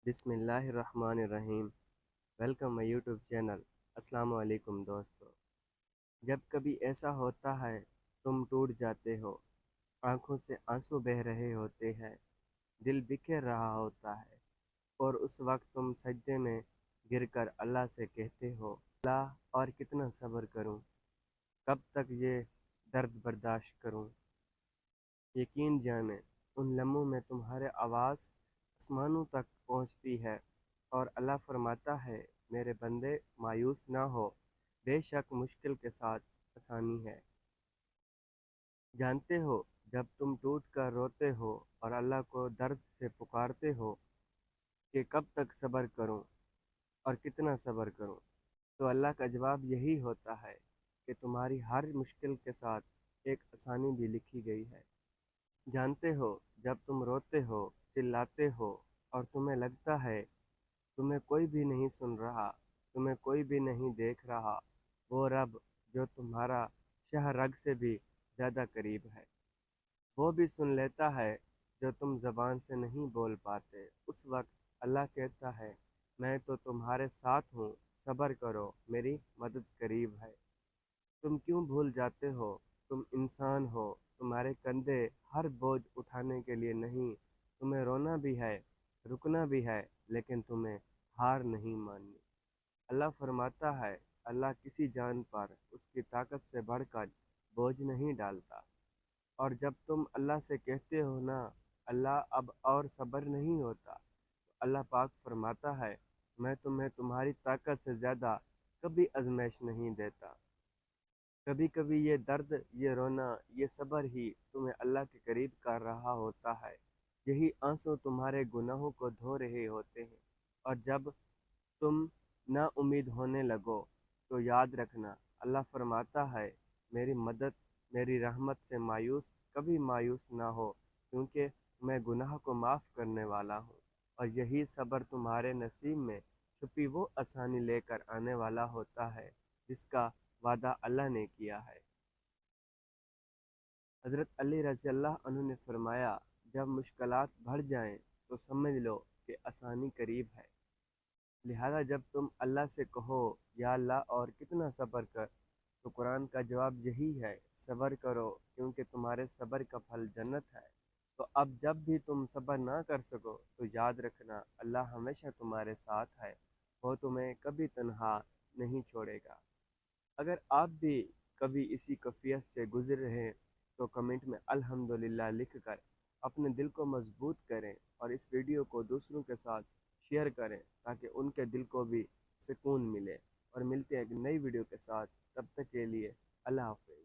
بسم اللہ الرحمن الرحیم۔ ویلکم مائی یوٹیوب چینل۔ السلام علیکم دوستو۔ جب کبھی ایسا ہوتا ہے تم ٹوٹ جاتے ہو، آنکھوں سے آنسو بہہ رہے ہوتے ہیں، دل بکھر رہا ہوتا ہے، اور اس وقت تم سجدے میں گر کر اللہ سے کہتے ہو، اللہ اور کتنا صبر کروں، کب تک یہ درد برداشت کروں۔ یقین جانیں ان لمحوں میں تمہارے آواز آسمانوں تک پہنچتی ہے، اور اللہ فرماتا ہے میرے بندے مایوس نہ ہو، بے شک مشکل کے ساتھ آسانی ہے۔ جانتے ہو جب تم ٹوٹ کر روتے ہو اور اللہ کو درد سے پکارتے ہو کہ کب تک صبر کروں اور کتنا صبر کروں، تو اللہ کا جواب یہی ہوتا ہے کہ تمہاری ہر مشکل کے ساتھ ایک آسانی بھی لکھی گئی ہے۔ جانتے ہو جب تم روتے ہو، چلاتے ہو، اور تمہیں لگتا ہے تمہیں کوئی بھی نہیں سن رہا، تمہیں کوئی بھی نہیں دیکھ رہا، وہ رب جو تمہارا شہ رگ سے بھی زیادہ قریب ہے، وہ بھی سن لیتا ہے جو تم زبان سے نہیں بول پاتے۔ اس وقت اللہ کہتا ہے میں تو تمہارے ساتھ ہوں، صبر کرو، میری مدد قریب ہے۔ تم کیوں بھول جاتے ہو تم انسان ہو، تمہارے کندھے ہر بوجھ اٹھانے کے لیے نہیں، تمہیں رونا بھی ہے، رکنا بھی ہے، لیکن تمہیں ہار نہیں ماننی۔ اللہ فرماتا ہے اللہ کسی جان پر اس کی طاقت سے بڑھ کر بوجھ نہیں ڈالتا، اور جب تم اللہ سے کہتے ہو نا اللہ اب اور صبر نہیں ہوتا، تو اللہ پاک فرماتا ہے میں تمہیں تمہاری طاقت سے زیادہ کبھی آزمائش نہیں دیتا۔ کبھی کبھی یہ درد، یہ رونا، یہ صبر ہی تمہیں اللہ کے قریب کر رہا ہوتا ہے۔ یہی آنسو تمہارے گناہوں کو دھو رہے ہوتے ہیں، اور جب تم نا امید ہونے لگو تو یاد رکھنا اللہ فرماتا ہے میری مدد، میری رحمت سے کبھی مایوس نہ ہو، کیونکہ میں گناہ کو معاف کرنے والا ہوں۔ اور یہی صبر تمہارے نصیب میں چھپی وہ آسانی لے کر آنے والا ہوتا ہے جس کا وعدہ اللہ نے کیا ہے۔ حضرت علی رضی اللہ عنہ نے فرمایا جب مشکلات بڑھ جائیں تو سمجھ لو کہ آسانی قریب ہے۔ لہذا جب تم اللہ سے کہو یا اللہ اور کتنا صبر کر، تو قرآن کا جواب یہی ہے صبر کرو، کیونکہ تمہارے صبر کا پھل جنت ہے۔ تو اب جب بھی تم صبر نہ کر سکو تو یاد رکھنا اللہ ہمیشہ تمہارے ساتھ ہے، وہ تمہیں کبھی تنہا نہیں چھوڑے گا۔ اگر آپ بھی کبھی اسی کیفیت سے گزر رہے ہیں تو کمنٹ میں الحمدللہ لکھ کر اپنے دل کو مضبوط کریں، اور اس ویڈیو کو دوسروں کے ساتھ شیئر کریں تاکہ ان کے دل کو بھی سکون ملے۔ اور ملتے ہیں ایک نئی ویڈیو کے ساتھ، تب تک کے لیے اللہ حافظ۔